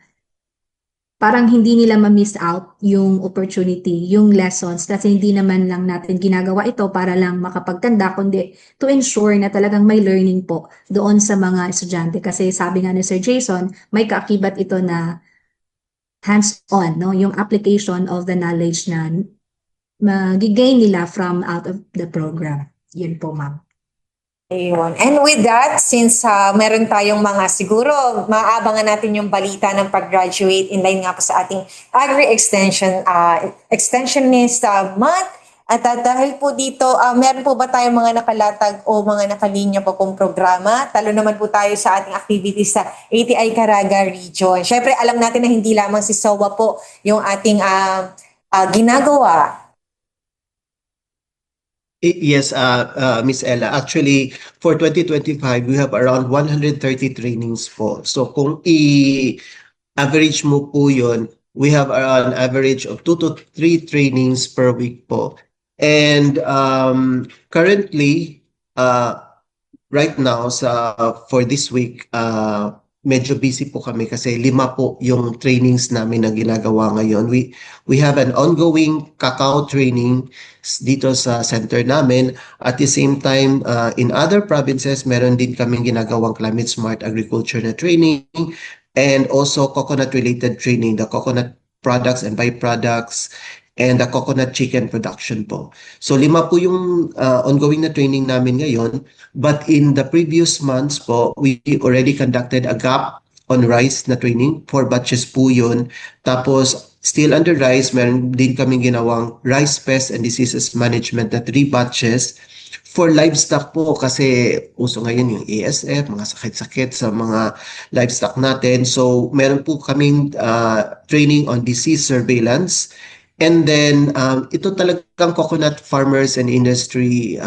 parang hindi nila ma-miss out yung opportunity, yung lessons, kasi hindi naman lang natin ginagawa ito para lang makapagtanda, kundi to ensure na talagang may learning po doon sa mga estudyante. Kasi sabi nga ni Sir Jason, may kaakibat ito na hands-on, no? Yung application of the knowledge na mag-gain nila from out of the program. Yun po, ma'am. Ayun. And with that, since meron tayong mga siguro, maaabangan natin yung balita ng pag-graduate in line nga po sa ating Agri-Extension Extensionist Month. At dahil po dito, meron po ba tayong mga nakalatag o mga nakalinya po pong programa? Talo naman po tayo sa ating activities sa ATI Caraga Region. Siyempre, alam natin na hindi lamang si SOA po yung ating ginagawa. Yes, Miss Ella. Actually, for 2025, we have around 130 trainings po. So kung i-average mo po yun, we have an average of 2 to 3 trainings per week po. And currently, right now, for this week, medyo busy po kami kasi 5 po yung trainings namin na ginagawa ngayon. We have an ongoing cacao training dito sa center namin. At the same time, in other provinces, meron din kaming ginagawang climate smart agriculture na training and also coconut-related training, the coconut products and byproducts, and the coconut chicken production po. So 5 po yung ongoing na training namin ngayon. But in the previous months po, we already conducted a gap on rice na training. 4 batches po yun. Tapos still under rice, meron din kaming ginawang rice pest and diseases management na 3 batches. For livestock po, kasi uso ngayon yung ASF, mga sakit-sakit sa mga livestock natin. So meron po kaming training on disease surveillance. And then, ito talagang Coconut Farmers and Industry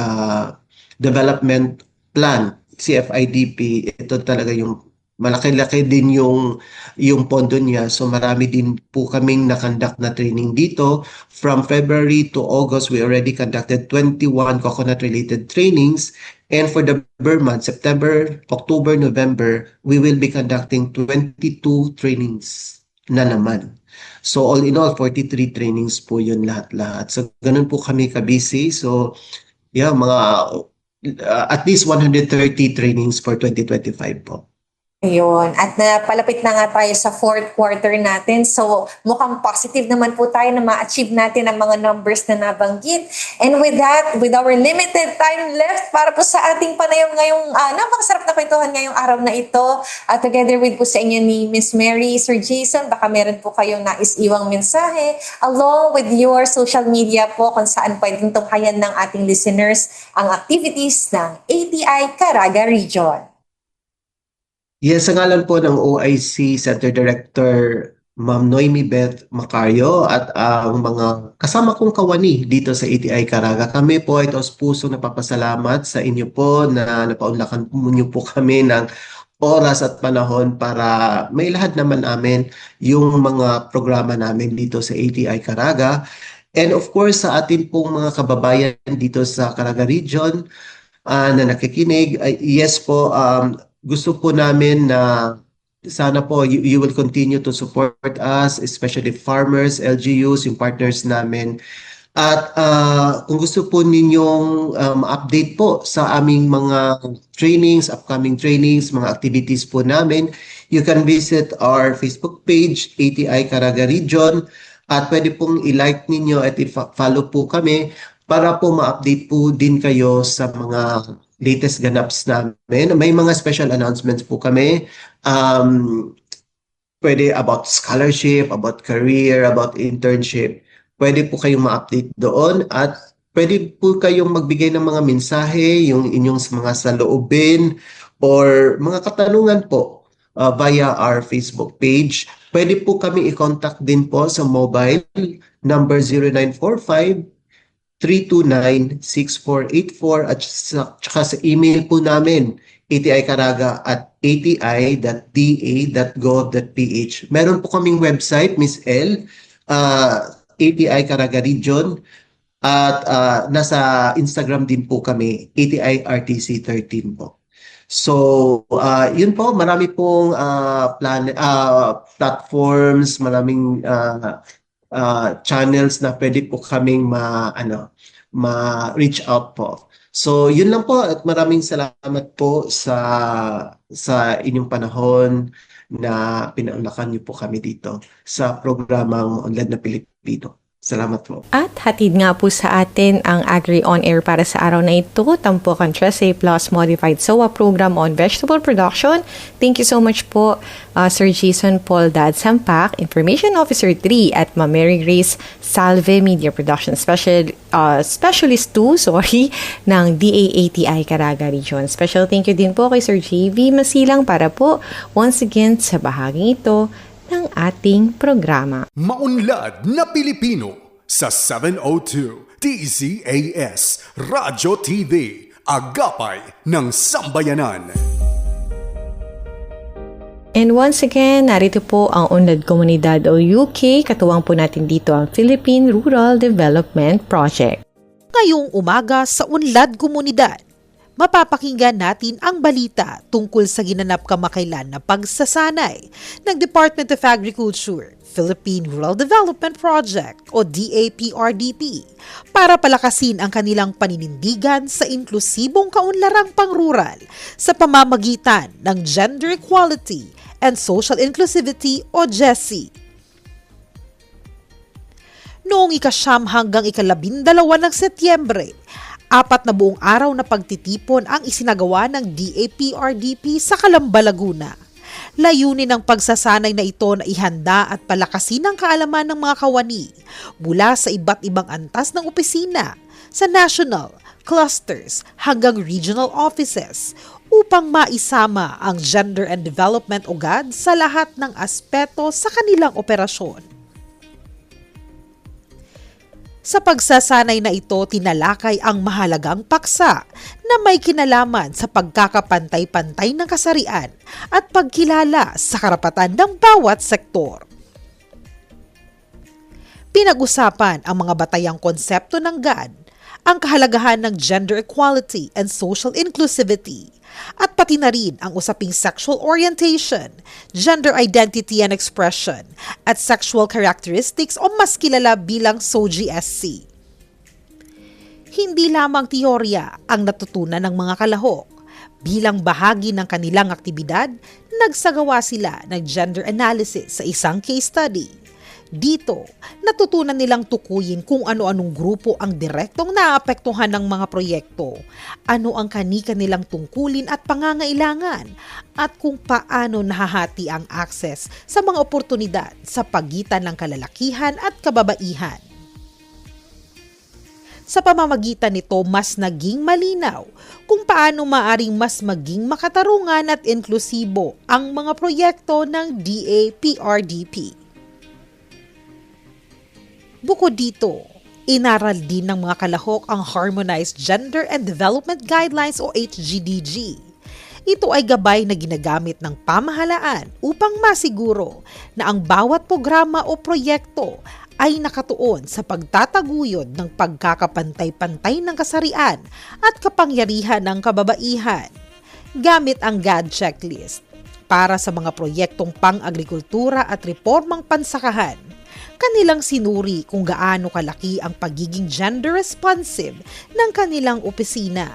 Development Plan, CFIDP, ito talaga yung malaki-laki din yung pondo niya. So marami din po kaming nakonduct na training dito. From February to August, we already conducted 21 coconut-related trainings. And for the month, September, October, November, we will be conducting 22 trainings na naman. So all in all, 43 trainings po yun lahat-lahat. So ganun po kami ka-busy. So mga at least 130 trainings for 2025 po. Ayun. At palapit na nga tayo sa fourth quarter natin. So mukhang positive naman po tayo na ma-achieve natin ang mga numbers na nabanggit. And with that, with our limited time left para po sa ating panayam ngayong napakasarap na kwentuhan ngayong araw na ito. Together with po sa inyo ni Miss Mary, Sir Jason, baka meron po kayong nais-iwang mensahe along with your social media po kung saan pwedeng tunghayan ng ating listeners ang activities ng ATI Caraga Region. Yes, sa ngalan po ng OIC Center Director Ma'am Noemi Beth Macario at ang mga kasama kong kawani dito sa ATI Caraga. Kami po ay taos puso napapasalamat sa inyo po na napaunlakan niyo po kami ng oras at panahon para may lahat naman namin yung mga programa namin dito sa ATI Caraga. And of course, sa atin pong mga kababayan dito sa Caraga Region na nakikinig, yes po, gusto po namin na sana po you will continue to support us, especially farmers, LGUs, yung partners namin. At kung gusto po ninyong update po sa aming mga trainings, upcoming trainings, mga activities po namin, you can visit our Facebook page, ATI Caraga Region, at pwede pong i-like ninyo at i-follow po kami para po ma-update po din kayo sa mga latest ganaps namin. May mga special announcements po kami. Pwede about scholarship, about career, about internship. Pwede po kayong ma-update doon at pwede po kayong magbigay ng mga mensahe, yung inyong mga saloobin or mga katanungan po via our Facebook page. Pwede po kami i-contact din po sa mobile number 0945 329-6484 at saka sa email po namin ati.caraga@ati.da.gov.ph. Meron po kaming website, Miss L, ATI Caraga Region, at nasa Instagram din po kami, ATI RTC13 po. So, yun po, marami pong platforms, maraming channels na pwede po kaming ma-reach out po. So, yun lang po at maraming salamat po sa inyong panahon na pinaunlakan niyo po kami dito sa programang Unlad na Pilipino. Salamat po. At hatid nga po sa atin ang Agri On Air para sa araw na ito, Tampokan 13 Plus Modified SOA Program on Vegetable Production. Thank you so much po, Sir Jason Paul Dad Sampak, Information Officer 3 at Ma'am Mary Grace Salve, Media Production Specialist 2 ng DAATI Caraga Region. Special thank you din po kay Sir JV Masilang para po once again sa bahaging ito ng ating programa. Maunlad na Pilipino sa 702 DZAS Radyo TV, Agapay ng Sambayanan. And once again, narito po ang Unlad Komunidad o UK. Katuwang po natin dito ang Philippine Rural Development Project. Ngayong umaga sa Unlad Komunidad, mapapakinggan natin ang balita tungkol sa ginanap kamakailan na pagsasanay ng Department of Agriculture, Philippine Rural Development Project o DAPRDP para palakasin ang kanilang paninindigan sa inklusibong kaunlarang pangrural sa pamamagitan ng Gender Equality and Social Inclusivity o GESI. Noong 9 hanggang 12 ng Setyembre, 4 na buong araw na pagtitipon ang isinagawa ng DAPRDP sa Calamba, Laguna. Layunin ng pagsasanay na ito na ihanda at palakasin ang kaalaman ng mga kawani mula sa iba't ibang antas ng opisina, sa national, clusters hanggang regional offices upang maisama ang gender and development ugad sa lahat ng aspeto sa kanilang operasyon. Sa pagsasanay na ito, tinalakay ang mahalagang paksa na may kinalaman sa pagkakapantay-pantay ng kasarian at pagkilala sa karapatan ng bawat sektor. Pinag-usapan ang mga batayang konsepto ng GAD, ang kahalagahan ng gender equality and social inclusivity, at pati na rin ang usaping sexual orientation, gender identity and expression, at sexual characteristics o mas kilala bilang SOGI-SC. Hindi lamang teorya ang natutunan ng mga kalahok. Bilang bahagi ng kanilang aktibidad, nagsagawa sila ng gender analysis sa isang case study. Dito, natutunan nilang tukuyin kung ano-anong grupo ang direktong naapektuhan ng mga proyekto, ano ang kani-kanilang tungkulin at pangangailangan, at kung paano nahahati ang access sa mga oportunidad sa pagitan ng kalalakihan at kababaihan. Sa pamamagitan nito, mas naging malinaw kung paano maaring mas maging makatarungan at inklusibo ang mga proyekto ng DAPRDP. Bukod dito, inaral din ng mga kalahok ang Harmonized Gender and Development Guidelines o HGDG. Ito ay gabay na ginagamit ng pamahalaan upang masiguro na ang bawat programa o proyekto ay nakatuon sa pagtataguyod ng pagkakapantay-pantay ng kasarian at kapangyarihan ng kababaihan. Gamit ang GAD checklist para sa mga proyektong pang-agrikultura at reformang pansakahan, kanilang sinuri kung gaano kalaki ang pagiging gender responsive ng kanilang opisina.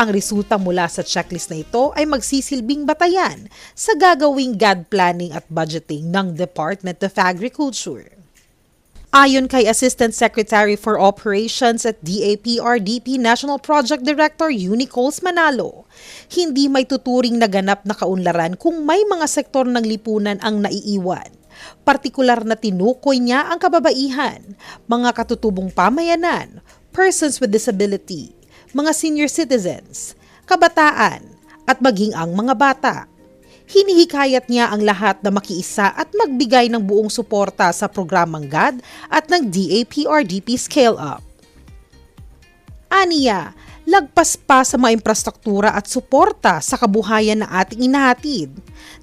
Ang resulta mula sa checklist na ito ay magsisilbing batayan sa gagawing GAD planning at budgeting ng Department of Agriculture. Ayon kay Assistant Secretary for Operations at DAPRDP National Project Director Unicoles Manalo, hindi may tuturing na ganap na kaunlaran kung may mga sektor ng lipunan ang naiiwan. Partikular na tinukoy niya ang kababaihan, mga katutubong pamayanan, persons with disability, mga senior citizens, kabataan, at maging ang mga bata. Hinihikayat niya ang lahat na makiisa at magbigay ng buong suporta sa programang GAD at ng DAPRDP Scale Up. Aniya, lagpas pa sa mga infrastruktura at suporta sa kabuhayan na ating inahatid.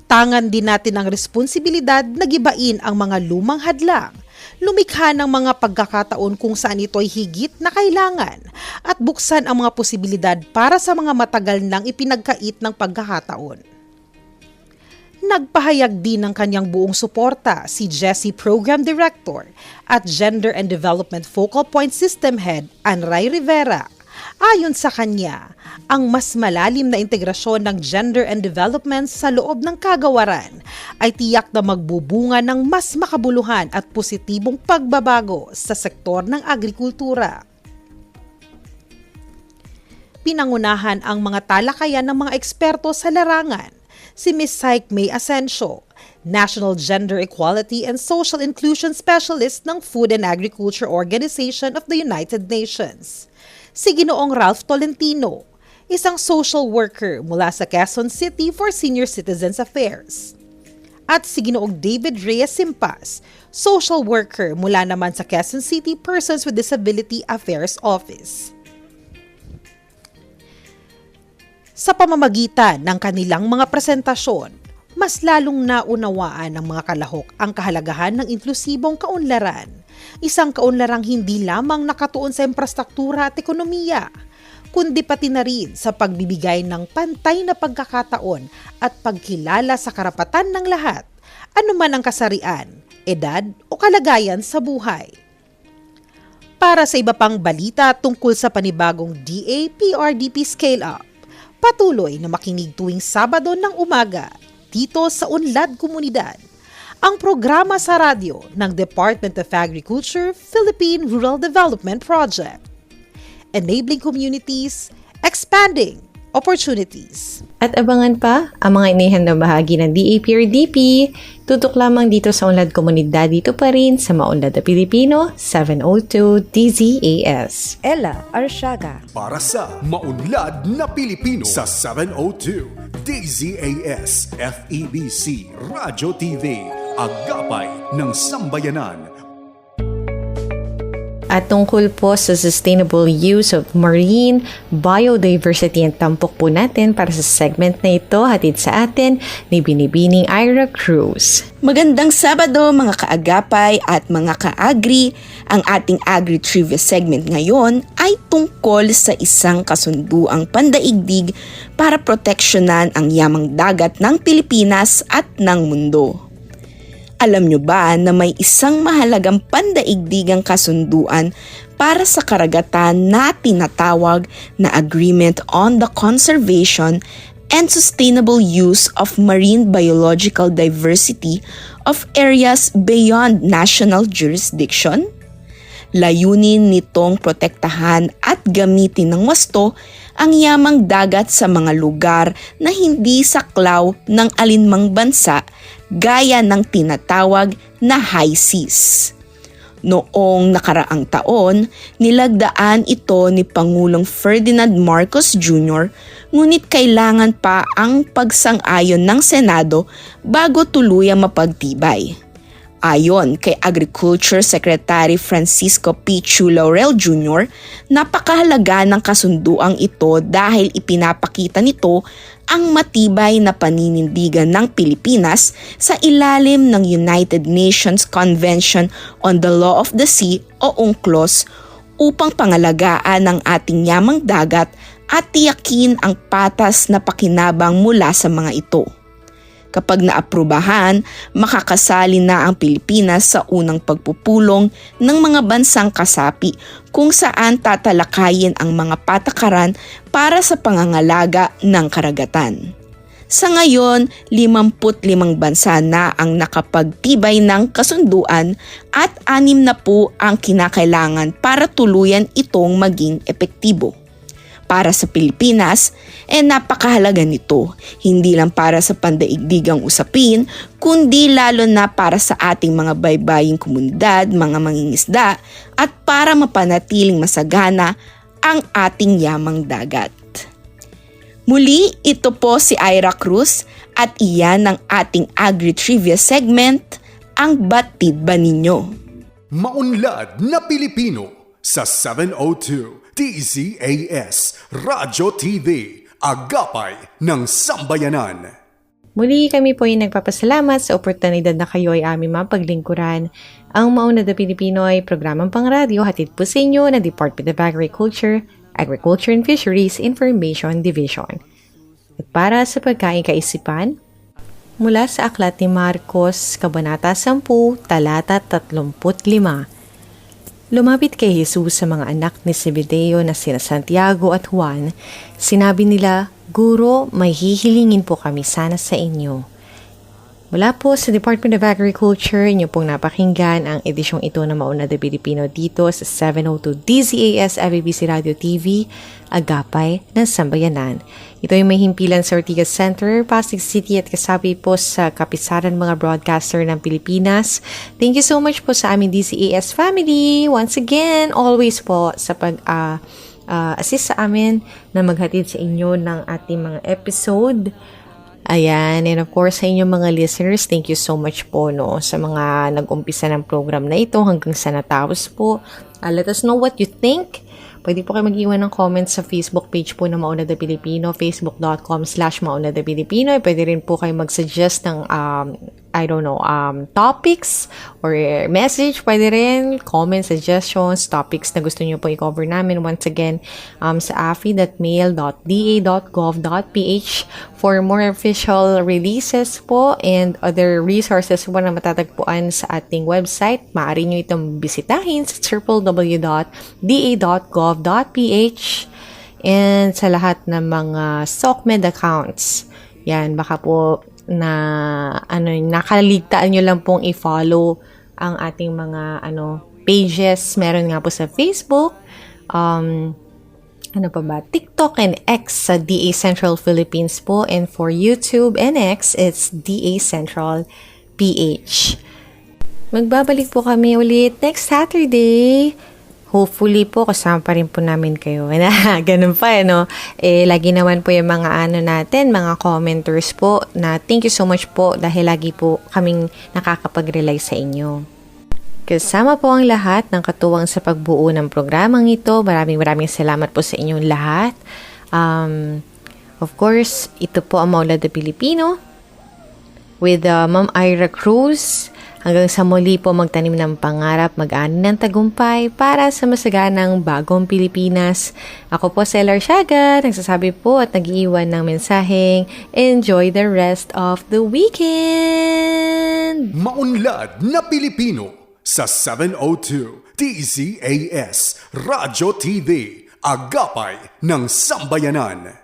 Tangan din natin ang responsibilidad na gibain ang mga lumang hadlang, lumikha ng mga pagkakataon kung saan ito ay higit na kailangan at buksan ang mga posibilidad para sa mga matagal nang ipinagkait ng pagkakataon. Nagpahayag din ng kanyang buong suporta si Jessie Program Director at Gender and Development Focal Point System Head Anray Rivera. Ayon sa kanya, ang mas malalim na integrasyon ng gender and development sa loob ng kagawaran ay tiyak na magbubunga ng mas makabuluhan at positibong pagbabago sa sektor ng agrikultura. Pinangunahan ang mga talakayan ng mga eksperto sa larangan si Ms. Syke May Asensio, National Gender Equality and Social Inclusion Specialist ng Food and Agriculture Organization of the United Nations. Si Ginoong Ralph Tolentino, isang social worker mula sa Quezon City for Senior Citizens Affairs. At si Ginoong David Reyes Simpas, social worker mula naman sa Quezon City Persons with Disability Affairs Office. Sa pamamagitan ng kanilang mga presentasyon, mas lalong naunawaan ng mga kalahok ang kahalagahan ng inklusibong kaunlaran. Isang kaunlarang hindi lamang nakatuon sa infrastruktura at ekonomiya, kundi pati na rin sa pagbibigay ng pantay na pagkakataon at pagkilala sa karapatan ng lahat, anuman ang kasarian, edad o kalagayan sa buhay. Para sa iba pang balita tungkol sa panibagong DAPRDP Scale Up, patuloy na makinig tuwing Sabado ng umaga dito sa Unlad Komunidad, ang programa sa radyo ng Department of Agriculture Philippine Rural Development Project. Enabling communities, expanding opportunities. At abangan pa ang mga inihandang bahagi ng DAPRDP, tutok lamang dito sa Unlad Komunidad, dito pa rin sa Maunlad na Pilipino, 702 DZAS. Ella Arsiaga. Para sa Maunlad na Pilipino sa 702 DZAS FEBC Radio TV, Agapay ng Sambayanan. At tungkol po sa sustainable use of marine biodiversity ang tampok po natin para sa segment na ito, hatid sa atin ni Binibining Ira Cruz. Magandang Sabado mga kaagapay at mga kaagri. Ang ating agri-trivia segment ngayon ay tungkol sa isang kasunduang pandaigdig para proteksyonan ang yamang dagat ng Pilipinas at ng mundo. Alam nyo ba na may isang mahalagang pandaigdigang kasunduan para sa karagatan na tinatawag na Agreement on the Conservation and Sustainable Use of Marine Biological Diversity of Areas Beyond National Jurisdiction? Layunin nitong protektahan at gamitin ng wasto ang yamang dagat sa mga lugar na hindi saklaw ng alinmang bansa gaya ng tinatawag na high seas. Noong nakaraang taon, nilagdaan ito ni Pangulong Ferdinand Marcos Jr. ngunit kailangan pa ang pagsang-ayon ng Senado bago tuluyang mapagtibay. Ayon kay Agriculture Secretary Francisco P. Chu Laurel Jr., napakahalaga ng kasunduang ito dahil ipinapakita nito ang matibay na paninindigan ng Pilipinas sa ilalim ng United Nations Convention on the Law of the Sea o UNCLOS upang pangalagaan ang ating yamang dagat at tiyakin ang patas na pakinabang mula sa mga ito. Kapag naaprubahan, makakasali na ang Pilipinas sa unang pagpupulong ng mga bansang kasapi kung saan tatalakayin ang mga patakaran para sa pangangalaga ng karagatan. Sa ngayon, 55 bansa na ang nakapagtibay ng kasunduan at 60 ang kinakailangan para tuluyan itong maging epektibo. Para sa Pilipinas, napakahalaga nito, hindi lang para sa pandaigdigang usapin, kundi lalo na para sa ating mga baybaying komunidad, mga mangingisda, at para mapanatiling masagana ang ating yamang dagat. Muli, ito po si Ira Cruz at iyan ang ating Agri-Trivia segment, ang Batid Ba Ninyo? Maunlad na Pilipino sa 702 DZAS Radyo TV, Agapay ng Sambayanan. Muli kami po ay nagpapasalamat sa oportunidad na kayo ay aming mapaglingkuran. Ang Maunlad na Pilipino ay programang pangradyo hatid po sa inyo ng Department of Agriculture, Agriculture and Fisheries Information Division. At para sa pagkain kaisipan, mula sa aklat ni Marcos, Kabanata 10, Talata 35. Lumapit kay Jesus sa mga anak ni Zebedeo na sina Santiago at Juan. Sinabi nila, Guro, may hihilingin po kami sana sa inyo. Mula po sa Department of Agriculture, inyo pong napakinggan ang edisyong ito na Maunlad na Pilipino dito sa 702 DZAS FEBC Radio TV, Agapay ng Sambayanan. Ito ay may himpilan sa Ortigas Center, Pasig City at kasabi po sa kapisaran mga broadcaster ng Pilipinas. Thank you so much po sa aming DZAS family. Once again, always po sa assist sa amin na maghatid sa inyo ng ating mga episode. Ayan, and of course sa inyong mga listeners, thank you so much po sa mga nag-umpisa ng program na ito hanggang sa natapos po. Let us know what you think. Pwede po kayo mag-iwan ng comments sa Facebook page po ng Maunlad na Pilipino, facebook.com/Maunlad na Pilipino. Pwede rin po kayo mag-suggest ng, topics or message. Pwede rin, comments, suggestions, topics na gusto nyo po i-cover namin. Once again, sa afi.mail.da.gov.ph for more official releases po and other resources po na matatagpuan sa ating website. Maaari nyo itong bisitahin sa www.da.gov.ph and sa lahat ng mga SOCMED accounts. Yan, baka po nakaligtaan nyo lang pong i-follow ang ating mga pages. Meron nga po sa Facebook, TikTok and X sa DA Central Philippines po, and for YouTube and X, it's DA Central PH. Magbabalik po kami ulit next Saturday. Hopefully po, kasama pa rin po namin kayo. Ganun pa, lagi naman po yung mga natin, mga commenters po, na thank you so much po dahil lagi po kaming nakakapag-rely sa inyo. Kasama po ang lahat ng katuwang sa pagbuo ng programang ito. Maraming salamat po sa inyong lahat. Of course, ito po ang Maunlad na Pilipino with Ma'am Ira Cruz Hanggang sa muli po magtanim ng pangarap, mag-ani ng tagumpay para sa masaganang bagong Pilipinas. Ako po si Lar Siaga, nagsasabi po at nag-iiwan ng mensaheng enjoy the rest of the weekend! Maunlad na Pilipino sa 702 DZAS Radyo TV, Agapay ng Sambayanan.